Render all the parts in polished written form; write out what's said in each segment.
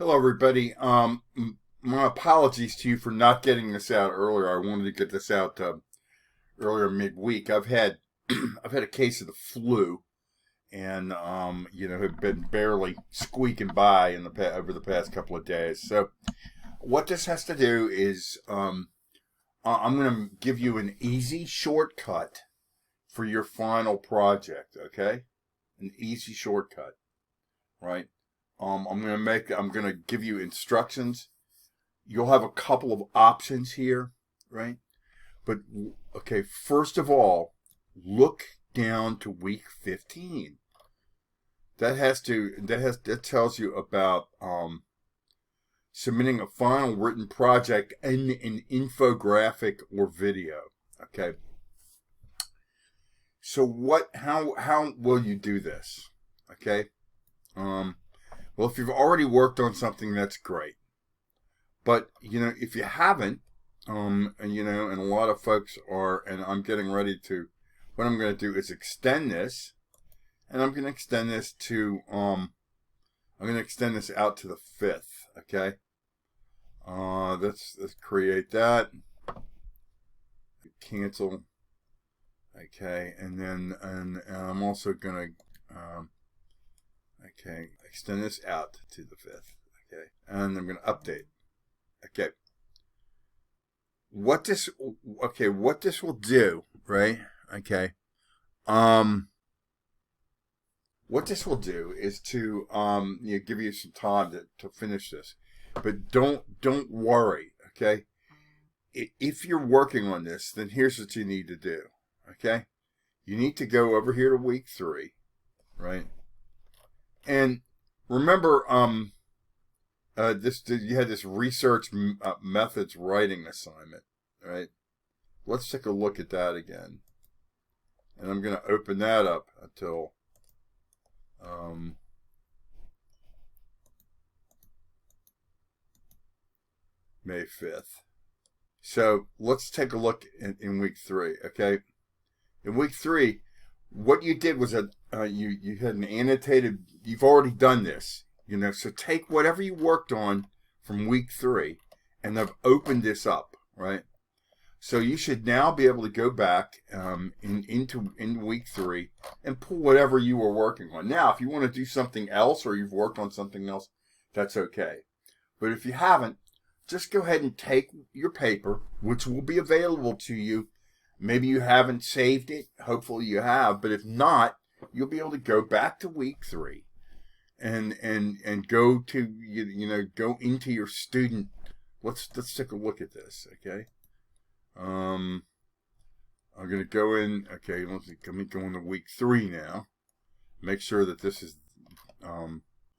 Hello, everybody. My apologies to you for not getting this out earlier. I wanted to get this out earlier midweek. I've had I've had a case of the flu, and have been barely squeaking by in over the past couple of days. So, what this has to do is I'm going to give you an easy shortcut for your final project. Okay, an easy shortcut, right? I'm gonna give you instructions. You'll have a couple of options here, right? But okay, first of all, look down to week 15. That tells you about submitting a final written project in an infographic or video. Okay. So how will you do this? Okay. Well, if you've already worked on something, that's great. But, if you haven't, and a lot of folks are, and I'm getting ready to, what I'm going to do is extend this, and I'm going to extend this to, I'm going to extend this out to the 5th, okay? Let's create that, cancel, okay, and I'm also going to, okay, extend this out to the 5th. Okay, and I'm going to update. Okay. What this will do, right? Okay. What this will do is to give you some time to finish this, but don't worry. Okay. If you're working on this, then here's what you need to do. Okay. You need to go over here to week 3, right? And remember, you had this research methods writing assignment, right? Let's take a look at that again, and I'm going to open that up until May 5th. So let's take a look in week 3. Okay, in week 3. What you did was you had an annotated. You've already done this, So take whatever you worked on from week 3, and I've opened this up, right? So you should now be able to go back into week 3 and pull whatever you were working on. Now, if you want to do something else or you've worked on something else, that's okay. But if you haven't, just go ahead and take your paper, which will be available to you. Maybe you haven't saved it. Hopefully you have. But if not, you'll be able to go back to week 3 and go to, go into your student. Let's take a look at this, okay? I'm going to go in. Okay, let me go into week 3 now. Make sure that this is,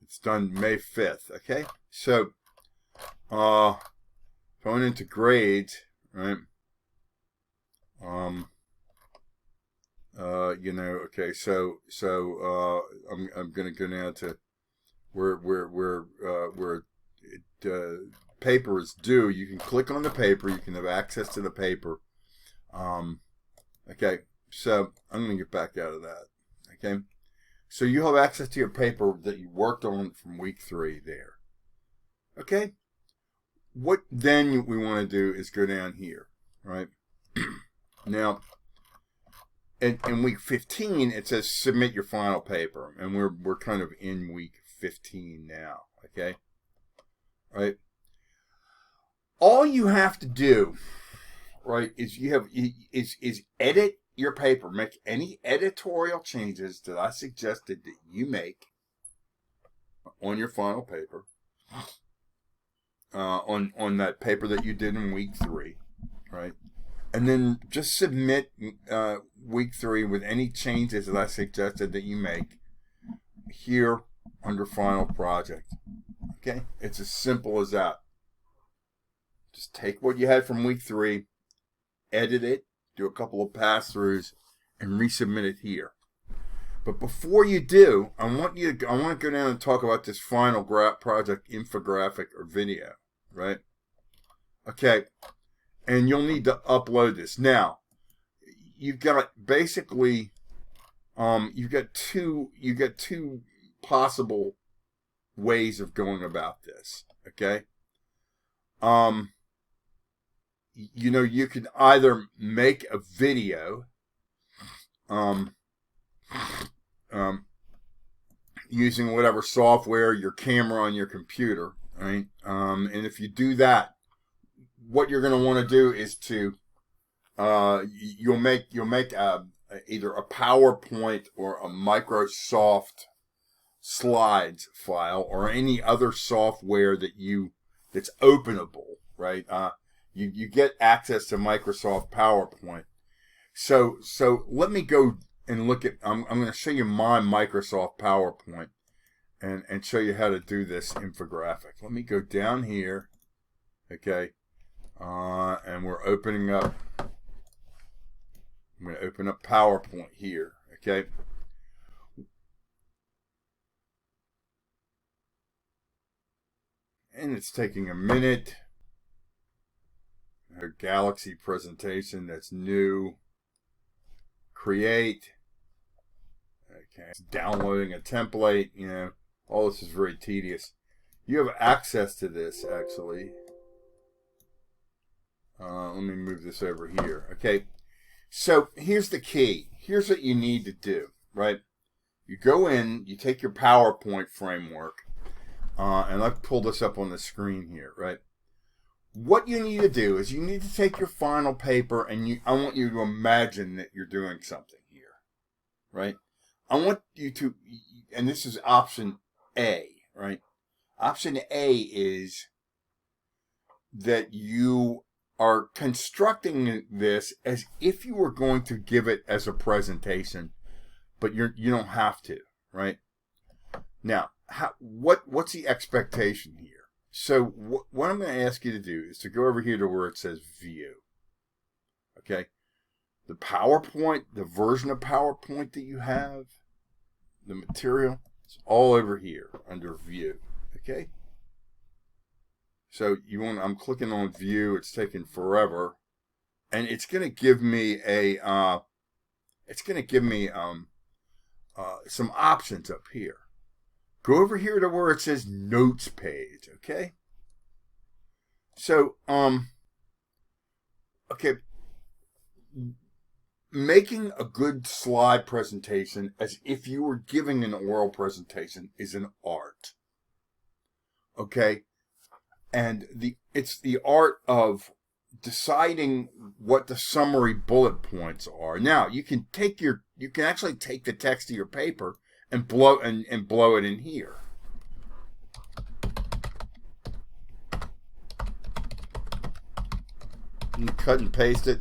it's done May 5th, okay? So, going into grades, right? Okay, so I'm gonna go now to where paper is due. You can click on the paper. You can have access to the paper. Okay, so I'm gonna get back out of that. Okay, so you have access to your paper that you worked on from week 3 there. Okay, what then we want to do is go down here, right? Now, in week 15, it says submit your final paper, and we're kind of in week 15 now. Okay, right? All you have to do, right, is is edit your paper, make any editorial changes that I suggested that you make on your final paper, on that paper that you did in week 3, right? And then just submit week 3 with any changes that I suggested that you make here under final project. Okay? It's as simple as that. Just take what you had from week 3, edit it, do a couple of pass-throughs, and resubmit it here. But before you do, I want to go down and talk about this final project infographic or video, right? Okay. And you'll need to upload this. Now, you've got basically, you've got two possible ways of going about this. Okay. You know, you can either make a video, using whatever software, your camera on your computer, right? And if you do that, what you're going to want to do is to, you'll make either a PowerPoint or a Microsoft Slides file or any other software that's openable, right? You get access to Microsoft PowerPoint. So let me go and look at, I'm going to show you my Microsoft PowerPoint and show you how to do this infographic. Let me go down here. Okay. And we're opening up, I'm going to open up PowerPoint here. Okay. And it's taking a minute. A Galaxy presentation that's new. Create. Okay. It's downloading a template. You know, all this is very tedious. You have access to this actually. Let me move this over here. Okay. So here's the key. Here's what you need to do, right? You go in, you take your PowerPoint framework, and I've pulled this up on the screen here, right? What you need to do is you need to take your final paper and I want you to imagine that you're doing something here, right? I want you to, and this is option A, right? Option A is that you are constructing this as if you were going to give it as a presentation, but you don't have to, right? Now, what's the expectation here? So what I'm going to ask you to do is to go over here to where it says View. Okay, the PowerPoint, the version of PowerPoint that you have, the material, it's all over here under View. Okay. So I'm clicking on View. It's taking forever, and it's going to give me some options up here. Go over here to where it says Notes page. Okay. So okay. Making a good slide presentation as if you were giving an oral presentation is an art. Okay. And it's the art of deciding what the summary bullet points are. Now you can actually take the text of your paper and blow it in here. You can cut and paste it.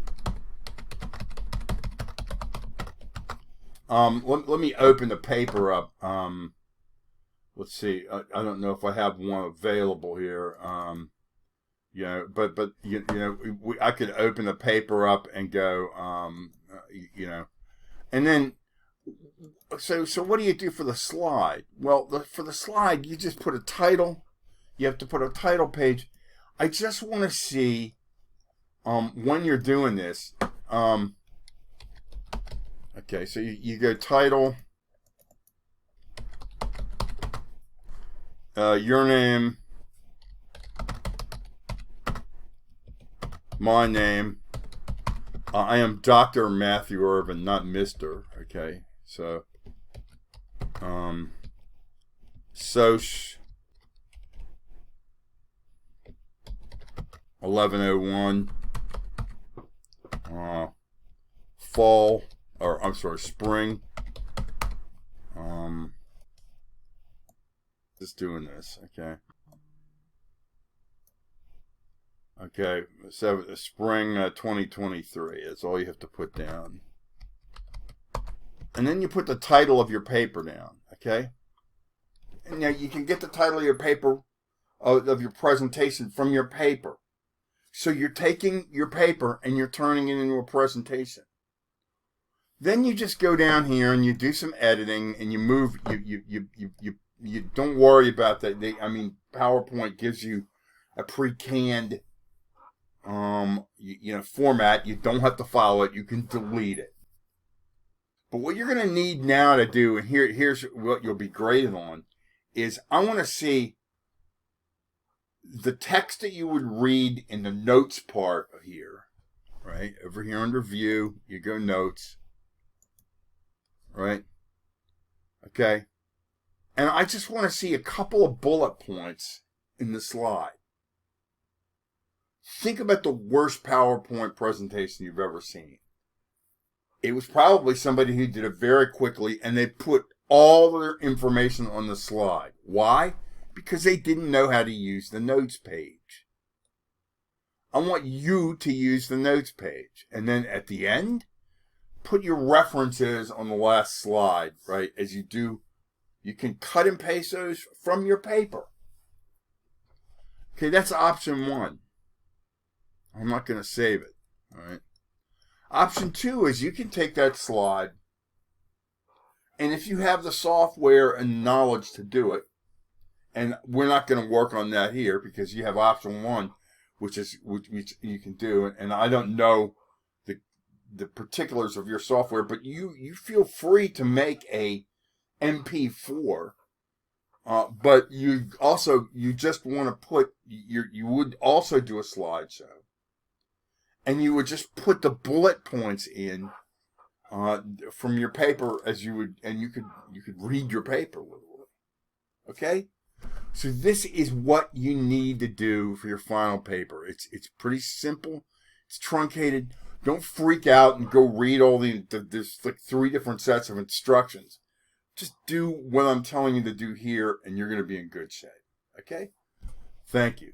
Let me open the paper up. Let's see. I don't know if I have one available here. You know, but you know, I could open the paper up and go, you know, and then. So what do you do for the slide? Well, for the slide, you just put a title. You have to put a title page. I just want to see when you're doing this. Okay, so you go title, your name, my name. I am Dr. Matthew Irvin, not Mr. Okay, so Soch 1101 fall, or I'm sorry, spring. Just doing this, okay. Okay, so spring 2023. That's all you have to put down. And then you put the title of your paper down, okay? And now you can get the title of your paper, of your presentation from your paper. So you're taking your paper and you're turning it into a presentation. Then you just go down here and you do some editing and you move, you don't worry about that. I mean, PowerPoint gives you a pre-canned format. You don't have to follow it. You can delete it. But what you're going to need now to do, and here's what you'll be graded on, is I want to see the text that you would read in the notes part here, right? Over here under view, you go notes, right? Okay. And I just want to see a couple of bullet points in the slide. Think about the worst PowerPoint presentation you've ever seen. It was probably somebody who did it very quickly and they put all their information on the slide. Why? Because they didn't know how to use the notes page. I want you to use the notes page. And then at the end, put your references on the last slide, right? As you do, you can cut and paste those from your paper. Okay, that's option 1. I'm not going to save it, all right? Option 2 is you can take that slide, and if you have the software and knowledge to do it, and we're not going to work on that here because you have option 1, which you can do, and I don't know the particulars of your software, but you feel free to make a MP4, but you just want to put you would also do a slideshow, and you would just put the bullet points in from your paper as you would, and you could read your paper literally. Okay, so this is what you need to do for your final paper. It's pretty simple. It's truncated. Don't freak out and go read all there's like 3 different sets of instructions. Just do what I'm telling you to do here, and you're going to be in good shape. Okay? Thank you.